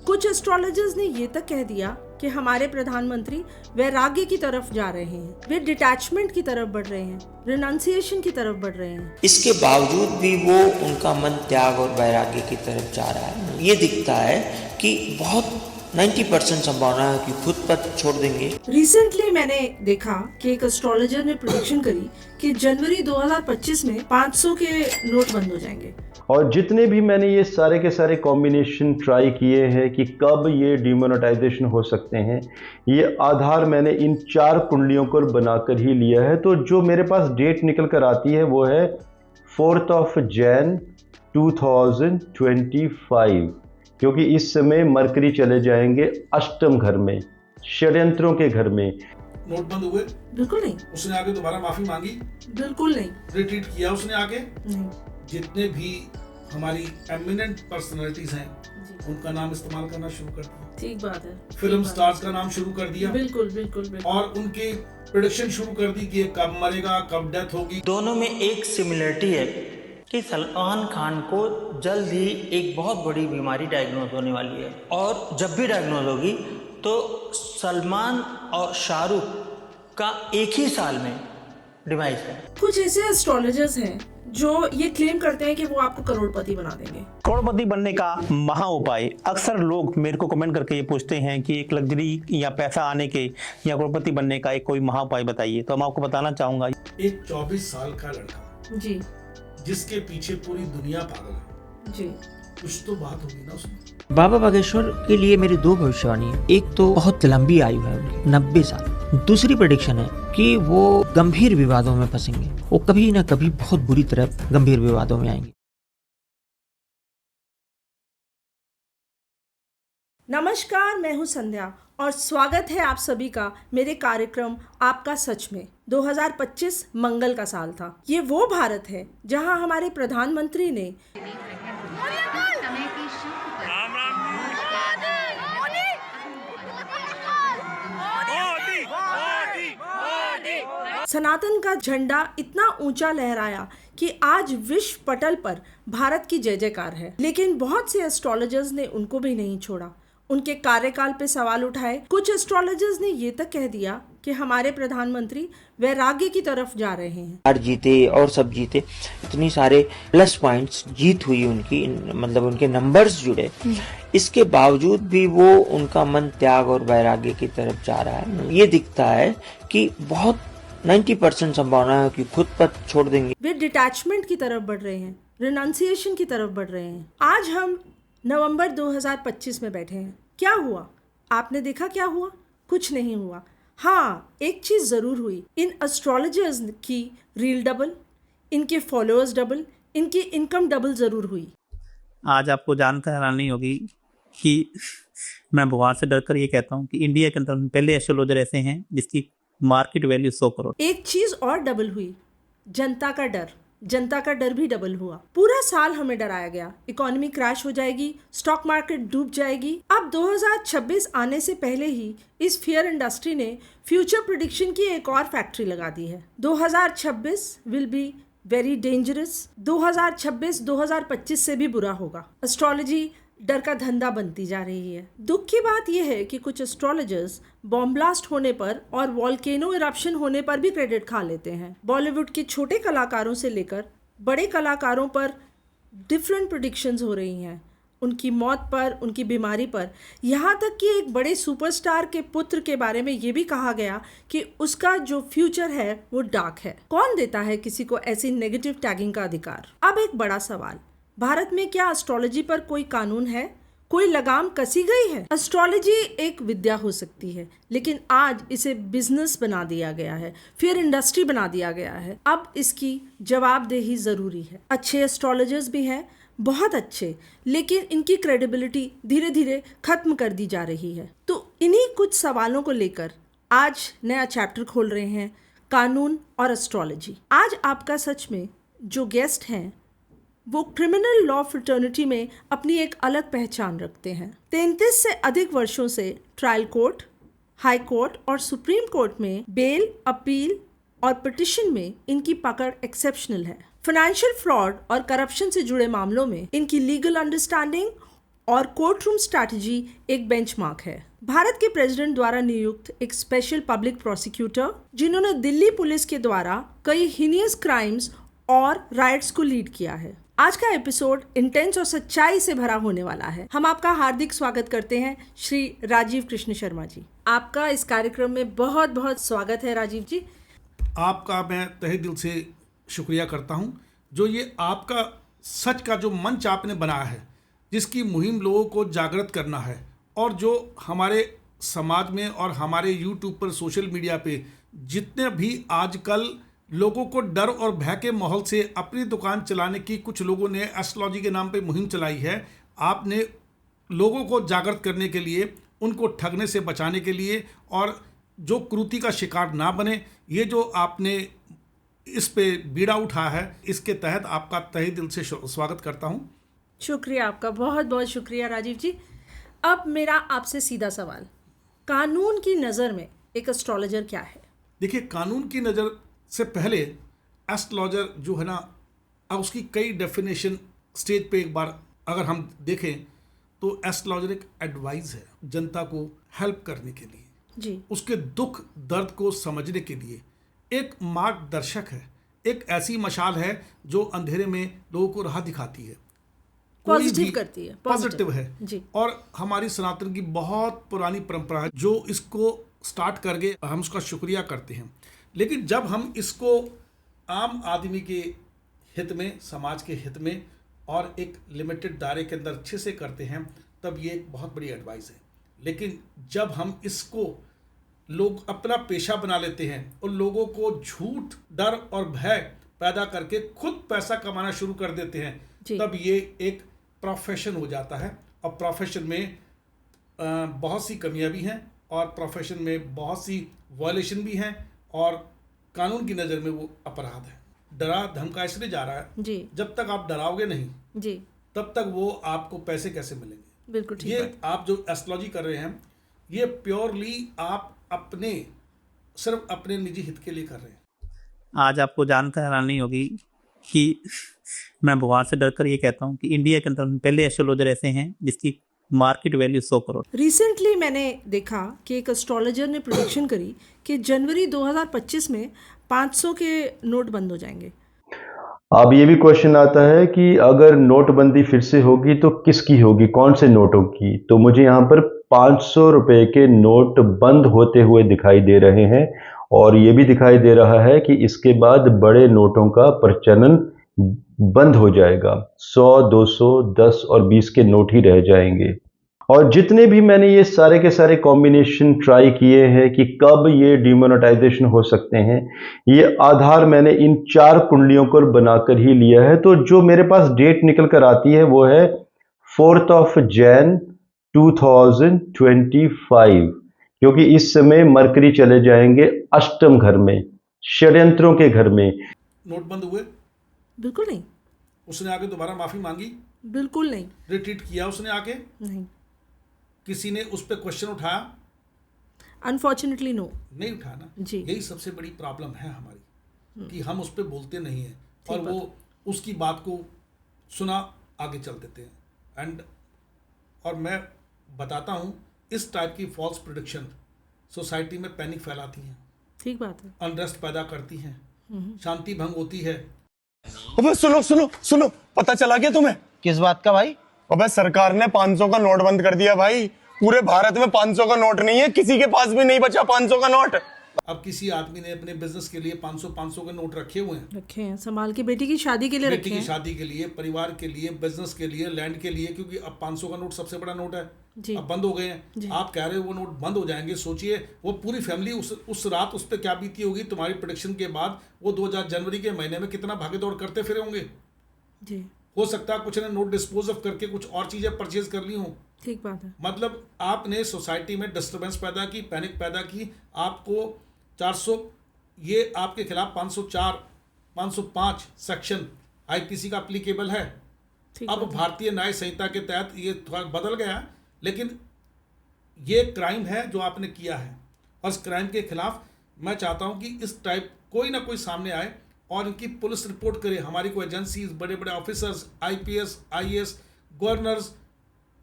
कुछ एस्ट्रोलॉजर्स ने ये तक कह दिया कि हमारे प्रधानमंत्री वैराग्य की तरफ जा रहे हैं, वे डिटैचमेंट की तरफ बढ़ रहे हैं, रिनाउंसिएशन की तरफ बढ़ रहे हैं। इसके बावजूद भी वो उनका मन त्याग और वैराग्य की तरफ जा रहा है। ये दिखता है कि बहुत 90% संभावना है कि खुद पद छोड़ देंगे। रिसेंटली मैंने देखा कि एक एस्ट्रोलॉजर ने प्रेडिक्शन करी कि जनवरी 2025 में 500 के नोट बंद हो जाएंगे। और जितने भी मैंने ये सारे के सारे कॉम्बिनेशन ट्राई किए हैं कि कब ये डिमोनेटाइजेशन हो सकते हैं, ये आधार मैंने इन 4 कुंडलियों को बनाकर ही लिया है। तो जो मेरे पास डेट निकल कर आती है वो है 4 जनवरी 2025, क्योंकि इस समय मरकरी चले जाएंगे अष्टम घर में, षड्यंत्रों के घर में। नोट बंद हुए? बिल्कुल नहीं। उसने आके दोबारा माफी मांगी? बिल्कुल नहीं। रिट्रीट किया उसने आके? नहीं। जितने भी हमारी एमिनेंट पर्सनालिटीज हैं उनका नाम इस्तेमाल करना शुरू कर दिया। ठीक बात है। फिल्म स्टार्स का नाम शुरू कर दिया। बिल्कुल बिल्कुल बिल्कुल। और उनकी प्रेडिक्शन शुरू कर दी कि ये कब मरेगा, कब डेथ होगी। दोनों में एक सिमिलरिटी है कि सलमान खान को जल्द ही एक बहुत बड़ी बीमारी डायग्नोज होने वाली है, और जब भी डायग्नोज होगी तो सलमान और शाहरुख का एक ही साल में डिवाइस है। कुछ ऐसे एस्ट्रोलॉजर्स हैं जो ये क्लेम करते हैं कि वो आपको करोड़पति बना देंगे। करोड़पति बनने का महा उपाय। अक्सर लोग मेरे को कमेंट करके ये पूछते हैं कि एक लग्जरी या पैसा आने के या करोड़पति बनने का एक कोई महा उपाय बताइए। तो मैं आपको बताना चाहूंगा, एक 24 साल का लड़का जी, जिसके पीछे पूरी दुनिया पागल है जी, कुछ तो बात होगी ना उसमें। बाबा बागेश्वर के लिए मेरी 2 भविष्यवाणी है। एक तो बहुत लंबी आयु है उनकी, 90 साल। दूसरी प्रेडिक्शन है कि वो गंभीर विवादों में फंसेंगे, वो कभी ना कभी बहुत बुरी तरह गंभीर विवादों में आएंगे। नमस्कार, मैं हूं संध्या और स्वागत है आप सभी का मेरे कार्यक्रम आपका सच में। 2025 मंगल का साल था। ये वो भारत है जहां हमारे प्रधानमंत्री ने सनातन का झंडा इतना ऊंचा लहराया कि आज विश्व पटल पर भारत की जय जयकार है। लेकिन बहुत से एस्ट्रोलॉजर्स ने उनको भी नहीं छोड़ा, उनके कार्यकाल पे सवाल उठाए। कुछ एस्ट्रोलॉजर्स ने ये तक कह दिया कि हमारे प्रधानमंत्री वैराग्य की तरफ जा रहे हैं। हार जीते और सब जीते, इतनी सारे प्लस पॉइंट्स जीत हुई उनकी, मतलब उनके नंबर्स जुड़े, इसके बावजूद भी वो उनका मन त्याग और वैराग्य की तरफ जा रहा है। ये दिखता है कि बहुत 90% संभावना है कि खुद पद छोड़ देंगे। वे डिटैचमेंट की तरफ बढ़ रहे हैं, रिनाउंसिएशन की तरफ बढ़ रहे हैं। आज हम नवंबर 2025 में बैठे हैं। क्या हुआ? आपने देखा क्या हुआ? कुछ नहीं हुआ। हाँ, एक चीज जरूर हुई, इन एस्ट्रोलॉजर्स की रील डबल, इनके फॉलोअर्स डबल, इनकी इनकम डबल जरूर हुई। आज आपको जानकर हैरानी होगी कि मैं भगवान से डरकर ये कहता हूँ कि इंडिया के अंदर पहले एस्ट्रोलॉजर ऐसे हैं जिसकी मार्केट वैल्यू 100 करोड़। एक चीज और डबल हुई, जनता का डर। जनता का डर भी डबल हुआ। पूरा साल हमें डराया गया, इकोनॉमी क्रैश हो जाएगी, स्टॉक मार्केट डूब जाएगी। अब 2026 आने से पहले ही इस फियर इंडस्ट्री ने फ्यूचर प्रेडिक्शन की एक और फैक्ट्री लगा दी है। 2026 विल बी वेरी डेंजरस। 2026 2025 से भी बुरा होगा। एस्ट्रोलॉजी डर का धंधा बनती जा रही है। दुख की बात यह है कि कुछ एस्ट्रोलॉजर्स बॉम्ब ब्लास्ट होने पर और वॉल्केनो इरप्शन होने पर भी क्रेडिट खा लेते हैं। बॉलीवुड के छोटे कलाकारों से लेकर बड़े कलाकारों पर डिफरेंट प्रेडिक्शंस हो रही हैं, उनकी मौत पर, उनकी बीमारी पर। यहाँ तक कि एक बड़े सुपरस्टार के पुत्र के बारे में ये भी कहा गया कि उसका जो फ्यूचर है वो डार्क है। कौन देता है किसी को ऐसी नेगेटिव टैगिंग का अधिकार? अब एक बड़ा सवाल, भारत में क्या एस्ट्रोलॉजी पर कोई कानून है? कोई लगाम कसी गई है? एस्ट्रोलॉजी एक विद्या हो सकती है, लेकिन आज इसे बिजनेस बना दिया गया है, फिर इंडस्ट्री बना दिया गया है। अब इसकी जवाबदेही जरूरी है। अच्छे एस्ट्रोलॉजर्स भी हैं, बहुत अच्छे, लेकिन इनकी क्रेडिबिलिटी धीरे धीरे खत्म कर दी जा रही है। तो इन्हीं कुछ सवालों को लेकर आज नया चैप्टर खोल रहे हैं, कानून और एस्ट्रोलॉजी। आज आपका सच में जो गेस्ट हैं वो क्रिमिनल लॉ फ्रेटर्निटी में अपनी एक अलग पहचान रखते हैं। 33 से अधिक वर्षों से ट्रायल कोर्ट, हाई कोर्ट और सुप्रीम कोर्ट में बेल, अपील और पिटिशन में इनकी पकड़ एक्सेप्शनल है। फाइनेंशियल फ्रॉड और करप्शन से जुड़े मामलों में इनकी लीगल अंडरस्टैंडिंग और कोर्ट रूम स्ट्रैटेजी एक बेंचमार्क है। भारत के प्रेसिडेंट द्वारा नियुक्त एक स्पेशल पब्लिक प्रोसिक्यूटर जिन्होंने दिल्ली पुलिस के द्वारा कई हीनियस क्राइम्स और राइट्स को लीड किया है। आज का एपिसोड इंटेंस और सच्चाई से भरा होने वाला है। हम आपका हार्दिक स्वागत करते हैं श्री राजीव कृष्ण शर्मा जी। आपका इस कार्यक्रम में बहुत बहुत स्वागत है राजीव जी। आपका मैं तहे दिल से शुक्रिया करता हूं, जो ये आपका सच का जो मंच आपने बनाया है, जिसकी मुहिम लोगों को जागृत करना है, और जो हमारे समाज में और हमारे यूट्यूब पर, सोशल मीडिया पे जितने भी आजकल लोगों को डर और भय के माहौल से अपनी दुकान चलाने की कुछ लोगों ने एस्ट्रोलॉजी के नाम पे मुहिम चलाई है, आपने लोगों को जागृत करने के लिए, उनको ठगने से बचाने के लिए और जो कुरीति का शिकार ना बने, ये जो आपने इस पे बीड़ा उठा है, इसके तहत आपका तहे दिल से स्वागत करता हूँ। शुक्रिया आपका, बहुत बहुत शुक्रिया राजीव जी। अब मेरा आपसे सीधा सवाल, कानून की नज़र में एक एस्ट्रोलॉजर क्या है? देखिए, कानून की नज़र से पहले एस्ट्रोलॉजर जो है ना, अब उसकी कई डेफिनेशन स्टेज पे एक बार अगर हम देखें तो एस्ट्रोलॉजर एक एडवाइस है जनता को हेल्प करने के लिए जी, उसके दुख दर्द को समझने के लिए एक मार्गदर्शक है, एक ऐसी मशाल है जो अंधेरे में लोगों को राह दिखाती है, पॉजिटिव करती है, पॉजिटिव है जी। और हमारी सनातन की बहुत पुरानी परंपरा है जो इसको स्टार्ट करके हम उसका शुक्रिया करते हैं। लेकिन जब हम इसको आम आदमी के हित में, समाज के हित में और एक लिमिटेड दायरे के अंदर अच्छे से करते हैं, तब ये एक बहुत बड़ी एडवाइस है। लेकिन जब हम इसको लोग अपना पेशा बना लेते हैं और लोगों को झूठ, डर और भय पैदा करके खुद पैसा कमाना शुरू कर देते हैं, तब ये एक प्रोफेशन हो जाता है। और प्रोफेशन में बहुत सी कमियां भी हैं और प्रोफेशन में बहुत सी वायलेशन भी हैं और कानून की नज़र में वो अपराध है। डरा धमका इसलिए जा रहा है जी, जब तक आप डराओगे नहीं जी, तब तक वो आपको पैसे कैसे मिलेंगे। बिल्कुल ठीक ये बात। आप जो एस्ट्रोलॉजी कर रहे हैं, ये प्योरली आप सिर्फ अपने निजी हित के लिए कर रहे हैं। आज आपको जानकर हैरानी होगी कि मैं भगवान से डरकर ये कहता हूँ कि इंडिया के अंदर पहले एस्ट्रोलॉजर ऐसे हैं जिसकी मार्केट वैल्यू 100 करोड़। रिसेंटली मैंने देखा कि एक एस्ट्रोलॉजर ने प्रेडिक्शन करी कि जनवरी 2025 में 500 के नोट बंद हो जाएंगे। अब ये भी क्वेश्चन आता है कि अगर नोटबंदी फिर से होगी तो किसकी होगी, कौन से नोटों की? तो मुझे यहाँ पर 500 रुपए के नोट बंद होते हुए दिखाई दे रहे हैं और ये भी दिखाई दे रहा है कि इसके बाद बड़े नोटों का प्रचलन बंद हो जाएगा। 100, 200, 10 और 20 के नोट ही रह जाएंगे। और जितने भी मैंने ये सारे के सारे कॉम्बिनेशन ट्राई किए हैं कि कब ये डिमोनेटाइजेशन हो सकते हैं, ये आधार मैंने इन 4 कुंडलियों को बनाकर ही लिया है। तो जो मेरे पास डेट निकल कर आती है वो है 4 जनवरी 2025, क्योंकि इस समय मरकरी चले जाएंगे अष्टम घर में, षड्यंत्रों के घर में। नोट बंद हुए? बिल्कुल नहीं। उसने आके दोबारा माफी मांगी? बिल्कुल नहीं। रिट्रीट किया उसने आके? नहीं। किसी ने उस पर क्वेश्चन उठाया? Unfortunately no. नहीं उठाया ना जी। यही सबसे बड़ी प्रॉब्लम है हमारी कि हम उस पर बोलते नहीं हैं और वो उसकी बात को सुना आगे चल देते हैं। और मैं बताता हूँ, इस टाइप की फॉल्स प्रेडिक्शन सोसाइटी में पैनिक फैलाती हैं, ठीक बात है, अनरेस्ट पैदा करती हैं, शांति भंग होती है। अबे सुनो, पता चला क्या तुम्हें? किस बात का भाई? अबे सरकार ने 500 का नोट बंद कर दिया भाई। पूरे भारत में 500 का नोट नहीं है, किसी के पास भी नहीं बचा 500 का नोट। अब किसी आदमी ने अपने बिजनेस के लिए 500 के नोट रखे हुए हैं, संभाल के बेटी की शादी के लिए बेटी रखे की हैं। शादी के लिए, परिवार के लिए, बिजनेस के लिए, लैंड के लिए, क्योंकि अब 500 का नोट सबसे बड़ा नोट है। जी। अब बंद हो गए हैं। आप कह रहे हो वो नोट बंद हो जाएंगे, सोचिए वो पूरी फैमिली उस रात उस पर क्या बीती होगी। तुम्हारी प्रेडिक्शन के बाद वो 2000 जनवरी के महीने में कितना भागे दौड़ करते फिरे होंगे। जी, हो सकता है कुछ ने नोट डिस्पोज ऑफ करके कुछ और चीजें परचेज कर ली हों। ठीक बात है। मतलब आपने सोसाइटी में डिस्टर्बेंस पैदा की, पैनिक पैदा की। आपको 400, ये आपके खिलाफ 504, 505 सेक्शन आईपीसी का एप्लीकेबल है। अब भारतीय न्याय संहिता के तहत ये थोड़ा बदल गया है, लेकिन ये क्राइम है जो आपने किया है। और इस क्राइम के खिलाफ मैं चाहता हूं कि इस टाइप कोई ना कोई सामने आए और इनकी पुलिस रिपोर्ट करे। हमारी कोई एजेंसीज, बड़े बड़े ऑफिसर्स, आईपीएस, आईएएस, गवर्नर्स,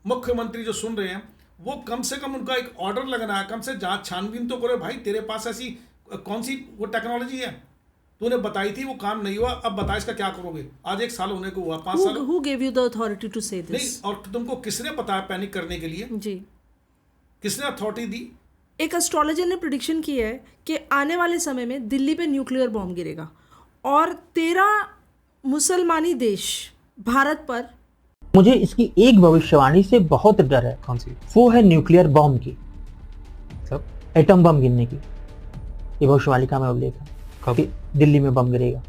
मुख्यमंत्री जो सुन रहे हैं वो कम से कम उनका एक ऑर्डर लगना है, कम से जांच छानबीन तो करो भाई, तेरे पास ऐसी कौन सी वो टेक्नोलॉजी है, तूने बताई थी वो काम नहीं हुआ, अब बता इसका क्या करोगे। आज 1 साल होने को हुआ, 5 साल Who gave you the authority to say नहीं, this? और तुमको किसने बताया पैनिक करने के लिए, जी, किसने अथॉरिटी दी। एक एस्ट्रोलॉजर ने प्रिडिक्शन की है कि आने वाले समय में दिल्ली पे न्यूक्लियर बॉम्ब गिरेगा और 13 मुसलमानी देश भारत पर। मुझे इसकी एक भविष्यवाणी से बहुत डर है। कौन सी? वो है न्यूक्लियर बॉम्ब की, सब एटम बम गिरने की। ये भविष्यवाणी में उल्लेख है कब? कि दिल्ली में बम गिरेगा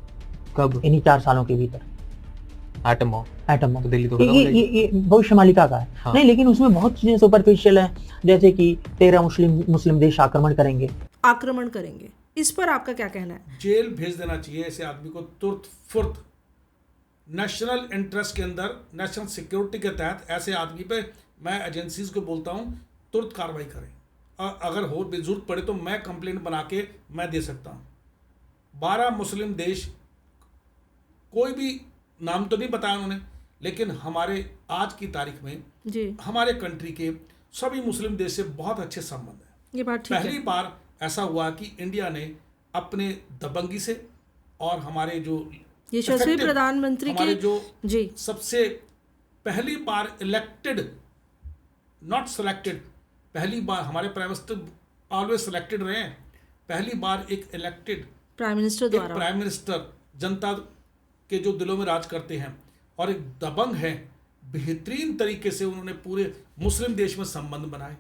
कब? इन्हीं 4 सालों के भीतर। Atom bomb. एटम बम तो दिल्ली तो ये खत्म हो जाएगी। ये भविष्यवाणी का है। हाँ। नहीं, लेकिन उसमें बहुत चीजें सुपरफिशियल हैं, जैसे कि 13 मुस्लिम देश आक्रमण करेंगे। इस पर आपका क्या कहना है? जेल भेज देना चाहिए ऐसे आदमी को तुरंत फुर्त। नेशनल इंटरेस्ट के अंदर, नेशनल सिक्योरिटी के तहत ऐसे आदमी पे मैं एजेंसीज को बोलता हूँ तुरंत कार्रवाई करें। और अगर हो जरूरत पड़े तो मैं कंप्लेंट बना के मैं दे सकता हूँ। 12 मुस्लिम देश, कोई भी नाम तो नहीं बताया उन्होंने, लेकिन हमारे आज की तारीख में जी, हमारे कंट्री के सभी मुस्लिम देश से बहुत अच्छे संबंध हैं। ये बात ठीक पहली है। बार ऐसा हुआ कि इंडिया ने अपने दबंगी से और हमारे जो यशस्वी effective, प्रधानमंत्री हमारे के जो जी, सबसे पहली बार इलेक्टेड, नॉट सेलेक्टेड, पहली बार हमारे प्राइम मिनिस्टर ऑलवेज सिलेक्टेड रहे हैं, पहली बार एक इलेक्टेड प्राइम मिनिस्टर एक द्वारा। प्राइम मिनिस्टर जनता के जो दिलों में राज करते हैं और एक दबंग है, बेहतरीन तरीके से उन्होंने पूरे मुस्लिम देश में संबंध बनाए।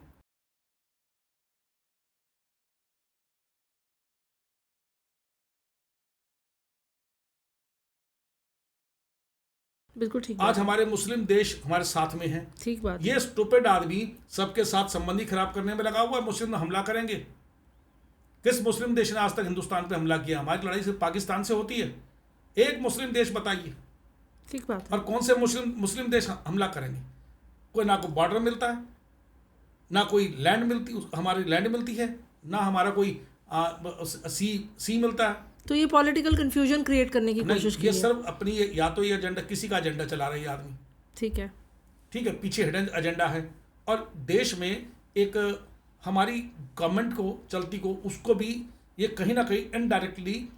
बिल्कुल ठीक आज बात है। हमारे मुस्लिम देश हमारे साथ में हैं। ठीक बात है। ये स्टूपिड आदमी सबके साथ संबंधी खराब करने में लगा हुआ है। मुस्लिम हमला करेंगे। किस मुस्लिम देश ने आज तक हिंदुस्तान पे हमला किया? हमारी लड़ाई सिर्फ पाकिस्तान से होती है। एक मुस्लिम देश बताइए, ठीक बात है। और कौन से मुस्लिम देश हमला करेंगे? कोई ना कोई बॉर्डर मिलता है, ना कोई लैंड मिलती, हमारी लैंड मिलती है, ना हमारा कोई सी मिलता है। तो ये पॉलिटिकल कंफ्यूजन क्रिएट करने की नहीं, कोशिश की ये है। सिर्फ अपनी या तो ये एजेंडा, किसी का एजेंडा चला रही है आदमी, ठीक है। ठीक है, पीछे हिडन एजेंडा है। और देश में एक हमारी गवर्नमेंट को चलती को, उसको भी ये कहीं ना कहीं इनडायरेक्टली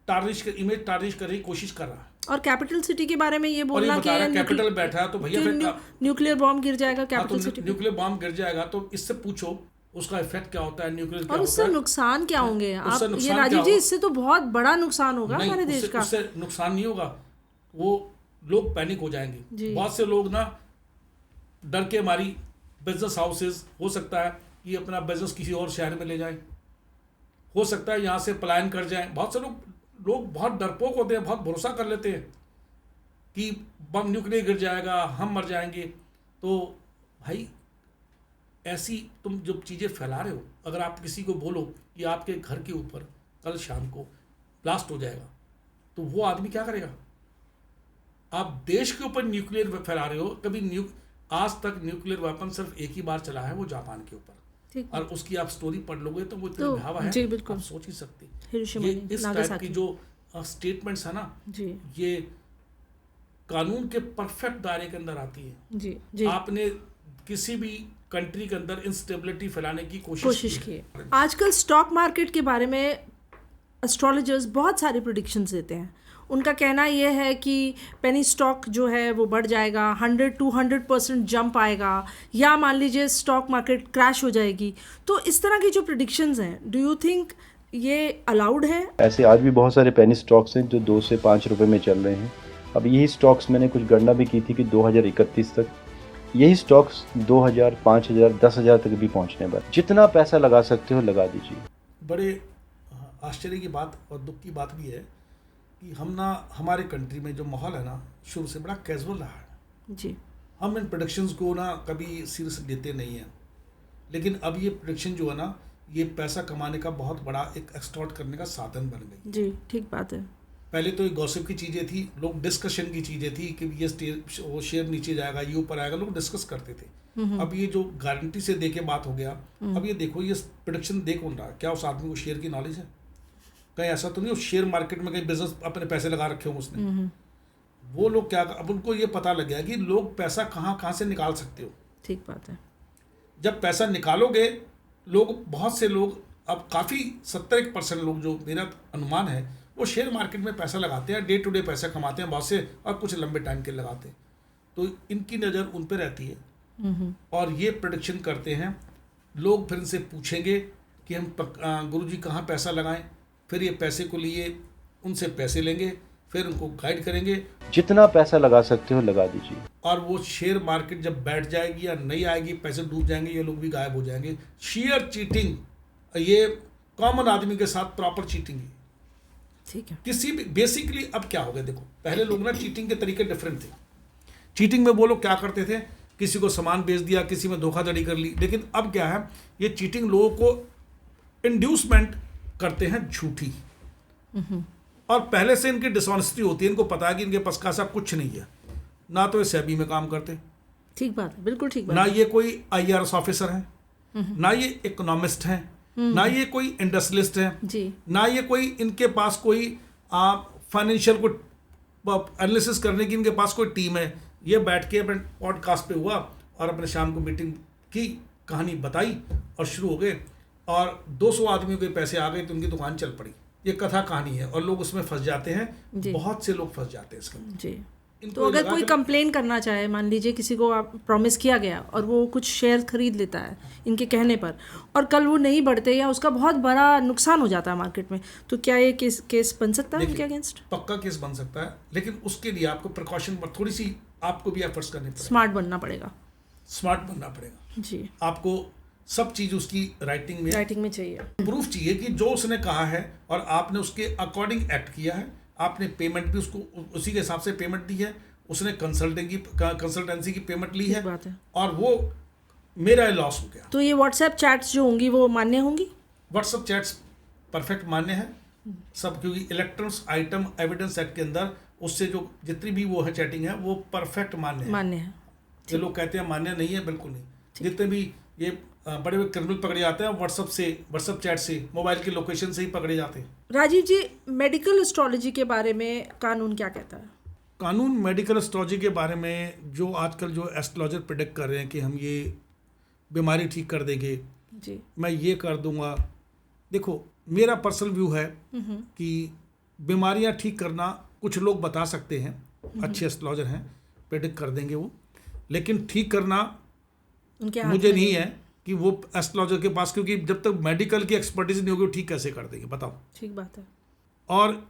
इमेज टार्निश करने की कोशिश कर रहा है। और कैपिटल सिटी के बारे में ये और ये बोलना बता रहा है कैपिटल बैठा है तो भैया फिर न्यूक्लियर बॉम्ब गिर जाएगा हाँ, तो कैपिटल सिटी पे। न्यूक्लियर बॉम्ब गिर जाएगा तो इससे पूछो उसका इफेक्ट क्या होता है, न्यूक्लियर क्या और होता उससे है। नुकसान क्या होंगे? उससे आप ये नुकसान राजीव क्या जी, होगा? इससे तो बहुत बड़ा नुकसान होगा नहीं, हमारे देश का। उससे नुकसान नहीं होगा, वो लोग पैनिक हो जी। जाएंगे। बहुत से लोग ना डर के मारी बिजनेस हाउसेज, हो सकता है कि अपना बिजनेस किसी और शहर में ले जाए, हो सकता है यहाँ से पलायन कर जाए। बहुत से लोग बहुत डरपोक होते हैं, बहुत भरोसा कर लेते हैं कि बम न्यूक्लियर गिर जाएगा, हम मर जाएंगे। तो भाई ऐसी तुम जो चीज़ें फैला रहे हो, अगर आप किसी को बोलो कि आपके घर के ऊपर कल शाम को ब्लास्ट हो जाएगा, तो वो आदमी क्या करेगा? आप देश के ऊपर न्यूक्लियर फैला रहे हो। कभी आज तक न्यूक्लियर वेपन सिर्फ एक ही बार चला है, वो जापान के ऊपर, ठीक। और उसकी आप स्टोरी पढ़ लोगे तो वो इतनी तो भयावह है, जी, बिल्कुल। आप सोच ही सकते। हिरोशिमा ये में, इस टाइप नागासाकी। की जो स्टेटमेंट्स है ना, जी ये कानून के परफेक्ट दायरे के अंदर आती है। जी जी, आपने किसी भी कंट्री के अंदर इंस्टेबिलिटी फैलाने की कोशिश की है। आजकल स्टॉक मार्केट के बारे में एस्ट्रोलॉजर्स बहुत सारे प्रिडिक्शंस देते हैं। उनका कहना यह है कि पेनी स्टॉक जो है वो बढ़ जाएगा, 100-200% जंप आएगा, या मान लीजिए स्टॉक मार्केट क्रैश हो जाएगी। तो इस तरह की जो प्रिडिक्शंस हैं, डू यू थिंक ये अलाउड है? ऐसे आज भी बहुत सारे पेनी स्टॉक्स हैं जो 2 से 5 रुपए में चल रहे हैं। अब यही स्टॉक्स मैंने कुछ गणना भी की थी कि 2031 तक यही स्टॉक्स 2000, 5000, 10,000 तक भी पहुंचने वाले। जितना पैसा लगा सकते हो लगा दीजिए। बड़े आश्चर्य की बात और दुख की बात भी है कि हम ना, हमारे कंट्री में जो माहौल है ना, शुरू से बड़ा कैजुअल रहा है। जी, हम इन प्रोडक्शंस को ना कभी सीरियस लेते नहीं हैं, लेकिन अब ये प्रोडक्शन जो है ना, ये पैसा कमाने का बहुत बड़ा एक एक्सटॉर्ट करने का साधन बन गई। जी, ठीक बात है। पहले तो ये गॉसिप की चीज़ें थी, लोग डिस्कशन की चीज़ें थी कि ये वो शेयर नीचे जाएगा, ये ऊपर आएगा, लोग डिस्कस करते थे। अब ये जो गारंटी से दे के बात हो गया, अब ये देखो, ये प्रोडक्शन दे कौन रहा है? क्या उस आदमी को शेयर की नॉलेज है? कहीं ऐसा तो नहीं उस शेयर मार्केट में कहीं बिजनेस अपने पैसे लगा रखे हो उसने? वो लोग क्या, अब उनको ये पता लग गया कि लोग पैसा कहाँ से निकाल सकते हो। ठीक बात है। जब पैसा निकालोगे, लोग, बहुत से लोग, अब काफ़ी 70% लोग, जो मेरा अनुमान है, वो शेयर मार्केट में पैसा लगाते हैं, डे टू डे पैसा कमाते हैं बहुत से, और कुछ लंबे टाइम के लगाते हैं। तो इनकी नज़र उन पर रहती है और ये प्रेडिक्शन करते हैं। लोग फिर इनसे पूछेंगे कि हम गुरुजी कहाँ पैसा लगाएं, फिर ये पैसे को लिए उनसे पैसे लेंगे, फिर उनको गाइड करेंगे, जितना पैसा लगा सकते हो लगा दीजिए। और वो शेयर मार्केट जब बैठ जाएगी या नहीं आएगी, पैसे डूब जाएंगे, ये लोग भी गायब हो जाएंगे। शेयर चीटिंग, ये कॉमन आदमी के साथ प्रॉपर चीटिंग है। ठीक है। किसी भी, बेसिकली अब क्या हो गया, देखो, पहले लोग ना चीटिंग के तरीके डिफरेंट थे। चीटिंग में वो लोग क्या करते थे, किसी को सामान बेच दिया, किसी में धोखाधड़ी कर ली। लेकिन अब क्या है, ये चीटिंग लोगों को इंड्यूसमेंट करते हैं झूठी, और पहले से इनकी डिसऑनेस्टी होती है। इनको पता है कि इनके पास का सब कुछ नहीं है। ना तो ये सेबी में काम करते, ठीक बात है, बिल्कुल ठीक बात ना है। ये कोई IRS ऑफिसर है, ना ये इकोनॉमिस्ट हैं, ना ये कोई इंडस्ट्रियलिस्ट है जी, ना ये कोई, इनके पास कोई फाइनेंशियल को एनालिसिस करने की इनके पास कोई टीम है। ये बैठ के अपने पॉडकास्ट पे हुआ और अपने शाम को मीटिंग की, कहानी बताई और शुरू हो गए, और 200 आदमियों के पैसे आ गए तो उनकी दुकान चल पड़ी। ये कथा कहानी है और लोग उसमें फंस जाते हैं, बहुत से लोग फंस जाते हैं इसके अंदर। जी। तो अगर कोई कंप्लेन करना चाहे, मान लीजिए किसी को आप प्रॉमिस किया गया और वो कुछ शेयर खरीद लेता है इनके कहने पर, और कल वो नहीं बढ़ते या उसका बहुत बड़ा नुकसान हो जाता है मार्केट में, तो क्या ये केस बन सकता है उनके अगेंस्ट? पक्का केस बन सकता है, लेकिन उसके लिए आपको प्रिकॉशन पर थोड़ी सी आपको भी एफर्ट्स करने पड़ेंगे। स्मार्ट बनना पड़ेगा। स्मार्ट बनना पड़ेगा जी। आपको सब चीज़ उसकी राइटिंग में चाहिए, प्रूफ चाहिए कि जो उसने कहा है और आपने उसके अकॉर्डिंग एक्ट किया है, आपने पेमेंट भी उसको उसी के हिसाब से पेमेंट दी है, उसने कंसल्टेंसी की पेमेंट ली है, बात है। और वो मेरा लॉस हो गया। तो ये व्हाट्सएप चैट्स जो होंगी वो मान्य होंगी? व्हाट्सएप चैट्स परफेक्ट मान्य है सब, क्योंकि इलेक्ट्रॉनिक्स आइटम एविडेंस एक्ट के अंदर उससे जो जितनी भी वो है चैटिंग है वो परफेक्ट मान्य है। ये लोग कहते हैं मान्य नहीं है, बिल्कुल नहीं। जितने भी ये बड़े बड़े क्रिमिनल पकड़े जाते हैं व्हाट्सएप चैट से, मोबाइल की लोकेशन से ही पकड़े जाते हैं। राजीव जी, मेडिकल एस्ट्रोलॉजी के बारे में कानून क्या कहता है? कानून मेडिकल एस्ट्रोलॉजी के बारे में जो आजकल जो एस्ट्रोलॉजर प्रेडिक्ट कर रहे हैं कि हम ये बीमारी ठीक कर देंगे जी, मैं ये कर दूंगा, देखो मेरा पर्सनल व्यू है कि बीमारियां ठीक करना कुछ लोग बता सकते हैं, अच्छे एस्ट्रोलॉजर हैं, प्रेडिक्ट कर देंगे वो, लेकिन ठीक करना उनके मुझे नहीं है कि वो एस्ट्रोलॉजर के पास, क्योंकि जब तक मेडिकल की एक्सपर्टीज नहीं होगी वो ठीक कैसे कर देंगे, बताओ। ठीक बात है। और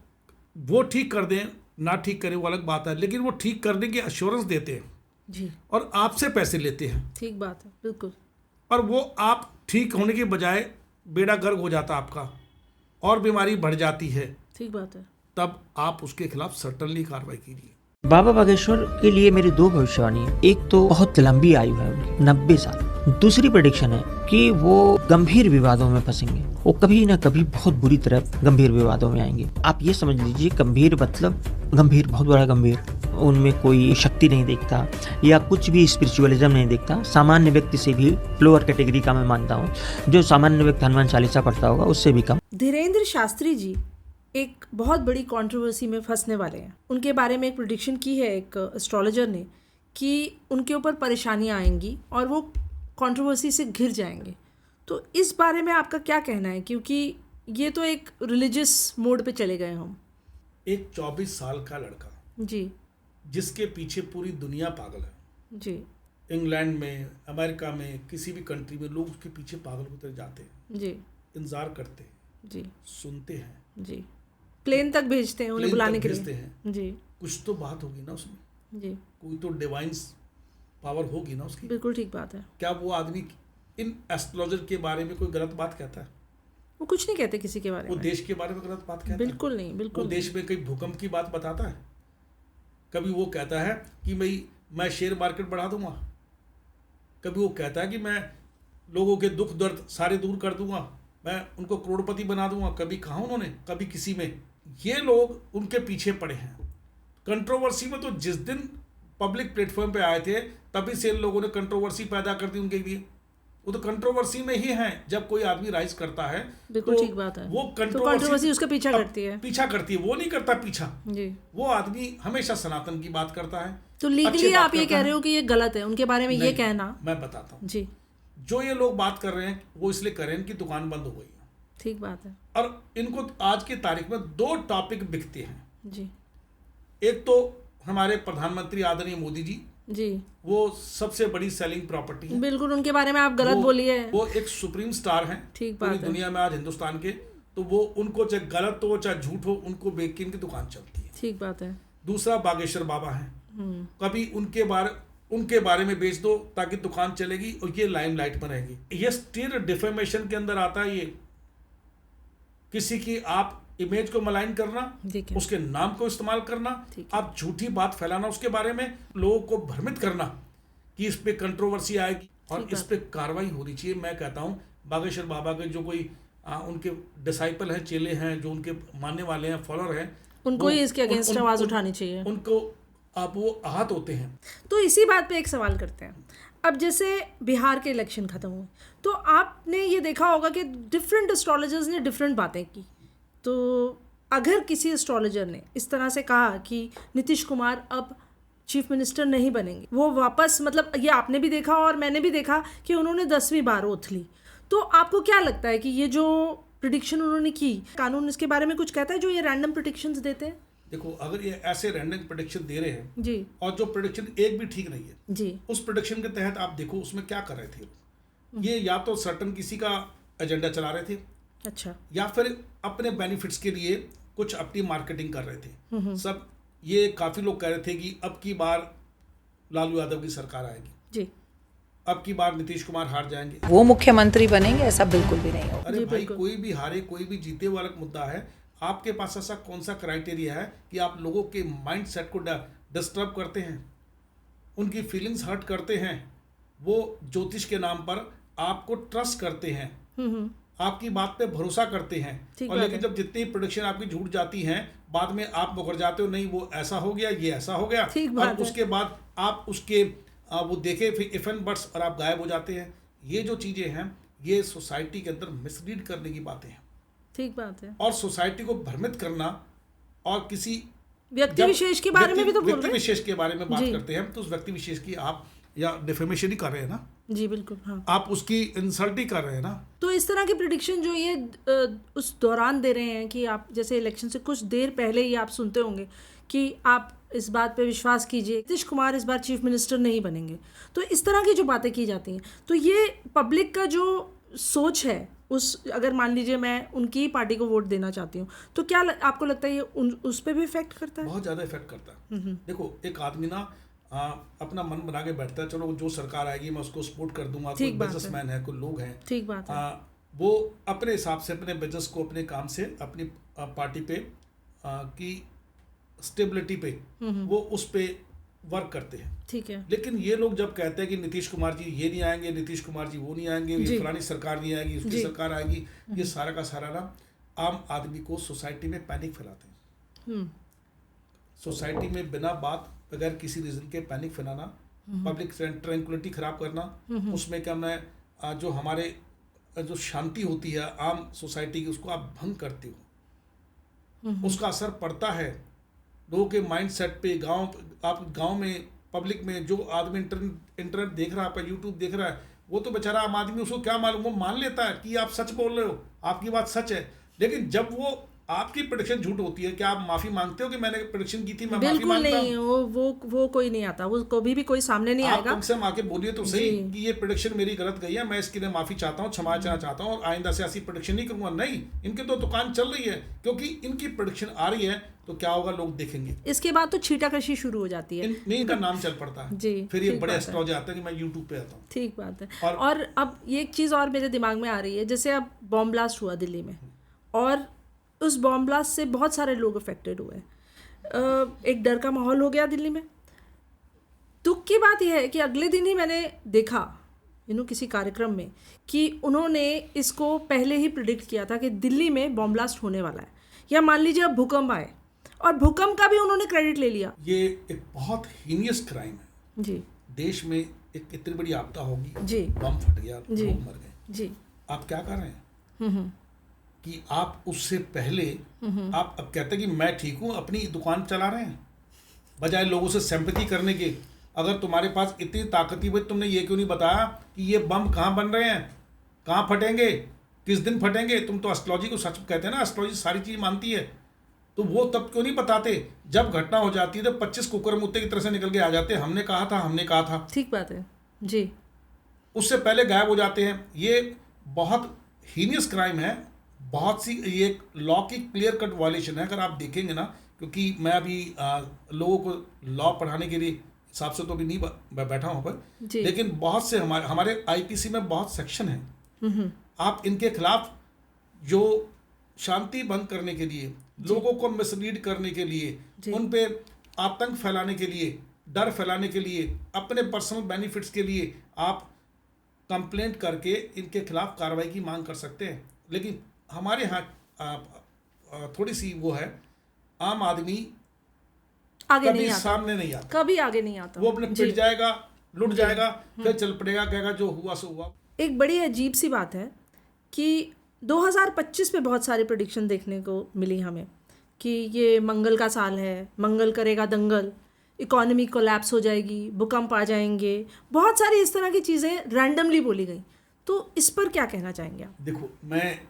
वो ठीक कर दें ना ठीक करें वो अलग बात है, लेकिन वो ठीक करने की अश्योरेंस देते हैं जी, और आपसे पैसे लेते हैं, ठीक बात है, बिल्कुल। और वो आप ठीक होने के बजाय बेड़ा गर्क हो जाता आपका और बीमारी बढ़ जाती है, ठीक बात है। तब आप उसके खिलाफ सर्टनली कार्रवाई कीजिए। बाबा बागेश्वर के लिए मेरी दो भविष्यवाणी है। एक तो बहुत लंबी आयु है उनकी, 90 साल। दूसरी प्रेडिक्शन है कि वो गंभीर विवादों में फंसेंगे, वो कभी ना कभी बहुत बुरी तरह गंभीर विवादों में आएंगे। आप ये समझ लीजिए, गंभीर मतलब गंभीर, बहुत बड़ा गंभीर, उनमें कोई शक्ति नहीं देखता या कुछ भी स्पिरिचुअलिज्म नहीं देखता। सामान्य व्यक्ति से भी लोअर कैटेगरी का मैं मानता हूँ, जो सामान्य व्यक्ति हनुमान चालीसा पढ़ता होगा उससे भी कम। धीरेन्द्र शास्त्री जी एक बहुत बड़ी कंट्रोवर्सी में फंसने वाले हैं। उनके बारे में एक प्रेडिक्शन की है एक एस्ट्रोलॉजर ने कि उनके ऊपर परेशानियां आएंगी और वो कंट्रोवर्सी से घिर जाएंगे। तो इस बारे में आपका क्या कहना है, क्योंकि ये तो एक रिलीजियस मोड पे चले गए हम। एक 24 साल का लड़का जी, जिसके पीछे पूरी दुनिया पागल है जी, इंग्लैंड में, अमेरिका में, किसी भी कंट्री में लोग उसके पीछे पागल होते जाते हैं, जी, इंतजार करते हैं, जी, सुनते हैं, जी, प्लेन तक भेजते हैं उन्हें बुलाने के भेजते लिए। हैं, जी, कुछ तो बात होगी ना उसमें, जी, कोई तो डिवाइन पावर होगी ना उसकी। बिल्कुल ठीक बात है। क्या वो आदमी इन एस्ट्रोलॉजर के बारे में कोई गलत बात कहता है? वो कुछ नहीं कहते किसी के बारे वो में। देश के बारे में गलत बात कहता है? बिल्कुल नहीं, बिल्कुल वो देश में कई भूकंप की बात बताता है? कभी वो कहता है कि मैं शेयर मार्केट बढ़ा दूंगा, कभी वो कहता है कि मैं लोगों के दुख दर्द सारे दूर कर दूंगा, मैं उनको करोड़पति बना दूंगा, कभी कहा उन्होंने? कभी किसी में? ये लोग उनके पीछे पड़े हैं कंट्रोवर्सी में। तो जिस दिन पब्लिक प्लेटफॉर्म पे आए थे तभी से इन लोगों ने कंट्रोवर्सी पैदा कर दी उनके लिए। वो तो कंट्रोवर्सी में ही हैं। जब कोई आदमी राइज करता है बिल्कुल तो ठीक बात है, वो कंट्रोवर्सी उसका पीछा करती है। पीछा करती है, वो नहीं करता पीछा। जी, वो आदमी हमेशा सनातन की बात करता है, तो अच्छी लीगली बात आप ये करता कह है। रहे हो कि ये गलत है उनके बारे में ये नहीं, कहना? मैं बताता हूँ। जी, जो ये लोग बात कर रहे हैं वो इसलिए कर रहे हैं कि दुकान बंद हो गई है, ठीक बात है। और इनको आज की तारीख में 2 टॉपिक बिकते हैं। जी एक तो हमारे प्रधानमंत्री आदरणीय मोदी जी, जी, वो सबसे बड़ी सेलिंग प्रॉपर्टी है। बिल्कुल उनके बारे में आप गलत बोलिए। वो एक सुप्रीम स्टार हैं ठीक पूरी बात है। दुनिया में आज हिंदुस्तान के, तो वो उनको चाहे गलत हो चाहे झूठ हो, उनको बेच के इनकी दुकान चलती है। ठीक बात है। दूसरा बागेश्वर बाबा हैं, कभी उनके बारे में बेच दो ताकि दुकान चलेगी और ये लाइमलाइट में रहेगी। ये स्टिल डिफेमेशन के अंदर आता है। ये किसी की आप इमेज को मलाइन करना, ठीक है। उसके नाम को इस्तेमाल करना, ठीक है। आप झूठी बात फैलाना उसके बारे में, लोगों को भ्रमित करना कि इस पे कंट्रोवर्सी आएगी और ठीक इस पे कार्रवाई होनी चाहिए। मैं कहता हूँ बागेश्वर बाबा के जो कोई उनके डिसाइपल हैं, चेले हैं, जो उनके मानने वाले हैं, फॉलोअर हैं, उनको ही इसके अगेंस्ट आवाज उठानी चाहिए। उनको आप वो आहत होते हैं। तो इसी बात पे एक सवाल करते हैं। अब जैसे बिहार के इलेक्शन खत्म हुए तो आपने ये देखा होगा कि डिफरेंट एस्ट्रोलॉजर्स ने डिफरेंट बातें की। तो अगर किसी एस्ट्रोलॉजर ने इस तरह से कहा कि नीतीश कुमार अब चीफ मिनिस्टर नहीं बनेंगे, वो वापस, मतलब ये आपने भी देखा और मैंने भी देखा कि उन्होंने 10वीं बार ओथ ली, तो आपको क्या लगता है कि ये जो प्रिडिक्शन उन्होंने की, कानून इसके बारे में कुछ कहता है जो ये रैंडम प्रिडिक्शंस देते हैं? देखो, अगर ये ऐसे रैंडम प्रेडिक्शन दे रहे हैं जी और जो प्रेडिक्शन एक भी ठीक नहीं है जी, उस प्रेडिक्शन के तहत आप देखो उसमें क्या कर रहे थे ये, या तो सर्टन किसी का एजेंडा चला रहे थे, अच्छा, या फिर अपने बेनिफिट्स के लिए कुछ अपनी मार्केटिंग कर रहे थे। सब ये काफ़ी लोग कह रहे थे कि अब की बार लालू यादव की सरकार आएगी, जी, अब की बार नीतीश कुमार हार जाएंगे, वो मुख्यमंत्री बनेंगे, ऐसा बिल्कुल भी नहीं होगा। अरे जी, भाई, बिल्कुल। कोई भी हारे कोई भी जीते वाला मुद्दा है। आपके पास ऐसा कौन सा क्राइटेरिया है कि आप लोगों के माइंड सेट को डिस्टर्ब करते हैं, उनकी फीलिंग्स हर्ट करते हैं, वो ज्योतिष के नाम पर आपको ट्रस्ट करते हैं, आपकी बात पे भरोसा करते हैं, ठीक और बात लेकिन है। जब जितनी प्रोडिक्शन आपकी झूठ जाती हैं, बाद में आप मुकर जाते हो, नहीं वो ऐसा हो गया, ये ऐसा हो गया, ठीक बात और है। उसके बाद आप उसके वो देखे फिर इफ एंड बट्स और आप गायब हो जाते हैं। ये जो चीज़ें हैं ये सोसाइटी के अंदर मिसलीड करने की बातें हैं, ठीक बात है। और सोसाइटी को भ्रमित करना, और किसी व्यक्ति जब विशेष के बारे में भी तो बोल व्यक्ति रहे हैं। विशेष के बारे में बात जी। करते हैं तो उस व्यक्ति विशेष की आप या डिफेमेशन ही कर रहे हैं ना, जी बिल्कुल, हाँ। आप उसकी इंसल्ट ही कर रहे हैं ना। तो इस तरह की प्रिडिक्शन जो ये उस दौरान दे रहे हैं कि आप जैसे इलेक्शन से कुछ देर पहले ही आप सुनते होंगे कि आप इस बात पे विश्वास कीजिए नीतीश कुमार इस बार चीफ मिनिस्टर नहीं बनेंगे, तो इस तरह की जो बातें की जाती हैं, तो ये पब्लिक का जो सोच है उस, अगर मान लीजिए मैं उनकी ही पार्टी को वोट देना चाहती हूँ, तो क्या आपको लगता है ये उस पर भी इफेक्ट करता है? बहुत ज़्यादा इफेक्ट करता है। देखो, एक आदमी ना अपना मन बना के बैठता है, चलो जो सरकार आएगी मैं उसको सपोर्ट कर दूंगा, कोई ठीक बात है। बिजनेसमैन है, कोई लोग हैं, ठीक बात है। वो अपने हिसाब से अपने बिजनेस को, अपने काम से, अपनी पार्टी पे की स्टेबिलिटी पे वो उस पे वर्क करते हैं। ठीक है। लेकिन ये लोग जब कहते हैं कि नीतीश कुमार जी ये नहीं आएंगे, नीतीश कुमार जी वो नहीं आएंगे, जी। ये फलानी सरकार नहीं आएगी, उसकी जी। सरकार आएगी, ये सारा का सारा ना आम आदमी को सोसाइटी में पैनिक फैलाते हैं। सोसाइटी में बिना बात, बगैर किसी रीजन के पैनिक फैलाना, पब्लिक ट्रैंक्विलिटी खराब करना, उसमें क्या है जो हमारे जो शांति होती है आम सोसाइटी की, उसको आप भंग करते हो, उसका असर पड़ता है लोगों के माइंड सेट पे। आप गांव में पब्लिक में जो आदमी इंटरनेट देख रहा है, आपका यूट्यूब देख रहा है, वो तो बेचारा आम आदमी, उसको क्या मालूम, वो मान लेता है कि आप सच बोल रहे हो, आपकी बात सच है। लेकिन जब वो आपकी प्रेडिक्शन झूठ होती है, क्या आप माफी मांगते हो कि मैंने प्रेडिक्शन की थी, मैं माफी बिल्कुल मांगता नहीं, हूं? वो कोई नहीं आता, वो कभी भी कोई सामने नहीं आप आएगा। कम से कम आके बोलिए तो सही जी। कि ये प्रेडिक्शन मेरी गलत गई है, मैं इसके लिए माफी चाहता हूँ, क्षमा चाहता हूँ, और आइंदा से ऐसी प्रेडिक्शन नहीं करूंगा। नहीं, इनकी तो दुकान चल रही है, क्योंकि इनकी प्रेडिक्शन आ रही है, तो क्या होगा, लोग देखेंगे। इसके बाद तो छीटाकशी शुरू हो जाती है। इनका नाम चल पड़ता है जी, फिर ये ठीक बड़े बात है। एस्ट्रोलॉजर आते हैं कि मैं यूट्यूब पे आता हूँ। ठीक बात है। और- और अब ये एक चीज़ और मेरे दिमाग में आ रही है, जैसे अब बॉम्ब ब्लास्ट हुआ दिल्ली में, और उस बॉम्ब ब्लास्ट से बहुत सारे लोग अफेक्टेड हुए। एक डर का माहौल हो गया दिल्ली में। दुख की बात यह है कि अगले दिन ही मैंने देखा किसी कार्यक्रम में कि उन्होंने इसको पहले ही प्रिडिक्ट किया था कि दिल्ली में बॉम्ब ब्लास्ट होने वाला है, या मान लीजिए अब भूकंप आए, और भूकंप का भी उन्होंने क्रेडिट ले लिया। ये एक बहुत हीनियस क्राइम है। जी देश में एक इतनी बड़ी आपदा होगी, जी बम फट गया, जी। लोग मर गए, जी आप क्या कर रहे हैं कि आप उससे पहले आप अब कहते हैं कि मैं ठीक हूं, अपनी दुकान चला रहे हैं। बजाय लोगों से सिंपैथी करने के। अगर तुम्हारे पास इतनी ताकत ही, भाई तुमने ये क्यों नहीं बताया कि ये बम कहाँ बन रहे हैं, कहाँ फटेंगे, किस दिन फटेंगे। तुम तो एस्ट्रोलॉजी को सच कहते हैं ना, एस्ट्रोलॉजी सारी चीज़ मानती है, तो वो तब क्यों नहीं बताते। जब घटना हो जाती है तो 25 कुकर मुत्ते की तरह से निकल के आ जाते हैं, हमने कहा था, हमने कहा था। ठीक बात है जी। उससे पहले गायब हो जाते हैं। ये बहुत हीनियस क्राइम है, बहुत सी, ये लॉ की क्लियर कट वायलेशन है। अगर आप देखेंगे ना, क्योंकि मैं अभी लोगों को लॉ पढ़ाने के लिए हिसाब से तो अभी नहीं बैठा हूँ पर, लेकिन बहुत से हमारे आईपीसी में बहुत सेक्शन है। आप इनके खिलाफ जो शांति भंग करने के लिए, लोगों को मिसलीड करने के लिए, उन पे आतंक फैलाने के लिए, डर फैलाने के लिए, अपने पर्सनल बेनिफिट्स के लिए आप कंप्लेंट करके इनके खिलाफ कार्रवाई की मांग कर सकते हैं। लेकिन हमारे यहाँ थोड़ी सी वो है, आम आदमी आगे कभी नहीं आता, सामने नहीं आता, कभी आगे नहीं आता। वो अपने पिट जाएगा, लुट जाएगा, फिर चल पड़ेगा, कहेगा जो हुआ सो हुआ। एक बड़ी अजीब सी बात है कि 2025 में बहुत सारी प्रेडिक्शन देखने को मिली हमें कि ये मंगल का साल है, मंगल करेगा दंगल, इकोनॉमी कोलैप्स हो जाएगी, भूकंप आ जाएंगे, बहुत सारी इस तरह की चीज़ें रैंडमली बोली गई। तो इस पर क्या कहना चाहेंगे आप? देखो, मैं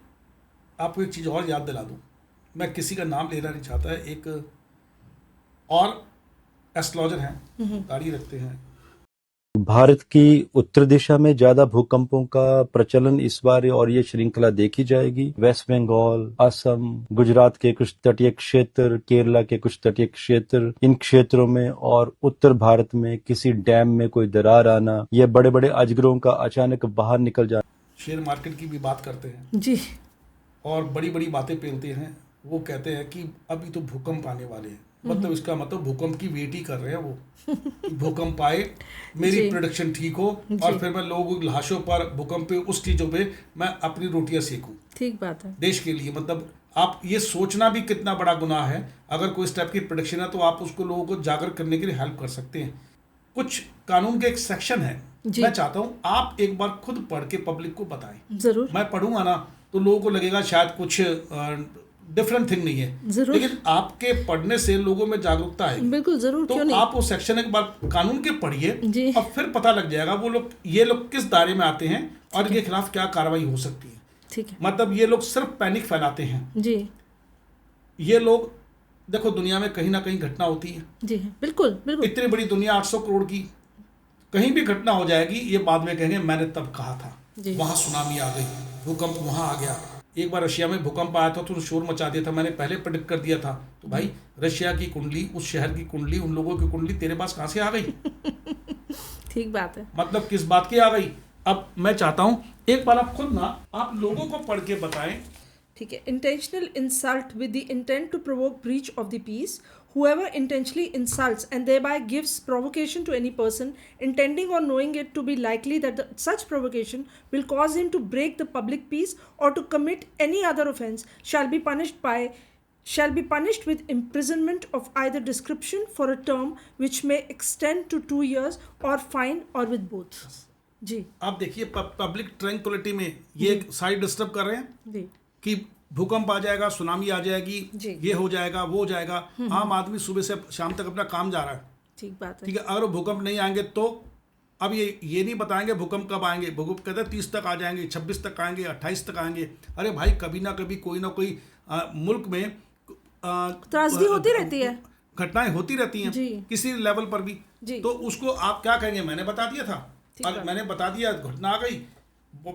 आपको एक चीज़ और याद दिला दूँ, मैं किसी का नाम लेना नहीं चाहता है। एक और एस्ट्रोलॉजर हैं, दाढ़ी रखते हैं। भारत की उत्तर दिशा में ज्यादा भूकंपों का प्रचलन इस बार और ये श्रृंखला देखी जाएगी। वेस्ट बंगाल, असम, गुजरात के कुछ तटीय क्षेत्र, केरला के कुछ तटीय क्षेत्र, इन क्षेत्रों में और उत्तर भारत में किसी डैम में कोई दरार आना, ये बड़े बड़े अजगरों का अचानक बाहर निकल जाना। शेयर मार्केट की भी बात करते हैं जी, और बड़ी बड़ी बातें पेलते हैं। वो कहते हैं कि अभी तो भूकंप आने वाले हैं, मतलब इसका मतलब भूकंप की वेट ही कर रहे हैं वो, भूकंप आए, मेरी प्रोडक्शन ठीक हो, और फिर मैं लोगों की लाशों पर, भूकंप पे, उस चीज़ों पे मैं अपनी रोटियां सेकूं। ठीक बात है। देश के लिए, मतलब आप ये सोचना भी कितना बड़ा गुनाह है। अगर कोई इस टाइप की प्रोडक्शन है तो आप उसको, लोगों को जागरूक करने के लिए हेल्प कर सकते हैं। कुछ कानून के एक सेक्शन है, मैं चाहता हूँ आप एक बार खुद पढ़ के पब्लिक को बताएं। जरूर। मैं पढ़ूंगा ना तो लोगों को लगेगा शायद कुछ डिफरेंट थिंग नहीं है, जरूर। लेकिन आपके पढ़ने से लोगों में जागरूकता आएगी। बिल्कुल, जरूर, तो क्यों नहीं। आप वो सेक्शन एक बार कानून के पढ़िए, जी। और फिर पता लग जाएगा वो लोग, ये लोग किस दायरे में आते हैं और इनके खिलाफ क्या कार्रवाई हो सकती है। ठीक है। मतलब ये लोग सिर्फ पैनिक फैलाते हैं। जी ये लोग, देखो दुनिया में कहीं ना कहीं घटना होती है। जी, बिल्कुल बिल्कुल। इतनी बड़ी दुनिया 800 करोड़ की, कहीं भी घटना हो जाएगी, ये बाद में कहेंगे मैंने तब कहा था, वहां सुनामी आ गई, भूकंप वहां आ गया। एक बार रशिया में भूकंप आया था तो शोर मचा दिया था, मैंने पहले प्रेडिक्ट कर दिया था। तो भाई, रशिया की कुंडली, उस शहर की कुंडली, उन लोगों की कुंडली तेरे पास कहां से आ गई? ठीक बात है। मतलब किस बात की आ गई? अब मैं चाहता हूं एक बार आप खुद ना, आप लोगों को पढ़ के बताएं। ठीक है। Intentional insult with the intent to provoke breach of the peace, whoever intentionally insults and thereby gives provocation to any person intending or knowing it to be likely that such provocation will cause him to break the public peace or to commit any other offence shall be punished with imprisonment of either description for a term which may extend to 2 years or fine or with both। जी, आप देखिए public tranquillity में ये side disturb कर रहे हैं जी, कि भूकंप आ जाएगा, सुनामी आ जाएगी, ये हो जाएगा, वो हो जाएगा। आम आदमी सुबह से शाम तक अपना काम जा रहा है। ठीक बात है। ठीक है, अगर भूकंप नहीं आएंगे तो अब ये नहीं बताएंगे भूकंप कब आएंगे। भूकंप कहते हैं 30 तक आ जाएंगे, 26 तक आएंगे, 28 तक आएंगे। अरे भाई, कभी ना कभी कोई ना कोई मुल्क में त्रासदी होती रहती है, घटनाएं होती रहती हैं किसी लेवल पर भी। तो उसको आप क्या कहेंगे, मैंने बता दिया था, अगर मैंने बता दिया, घटना आ गई,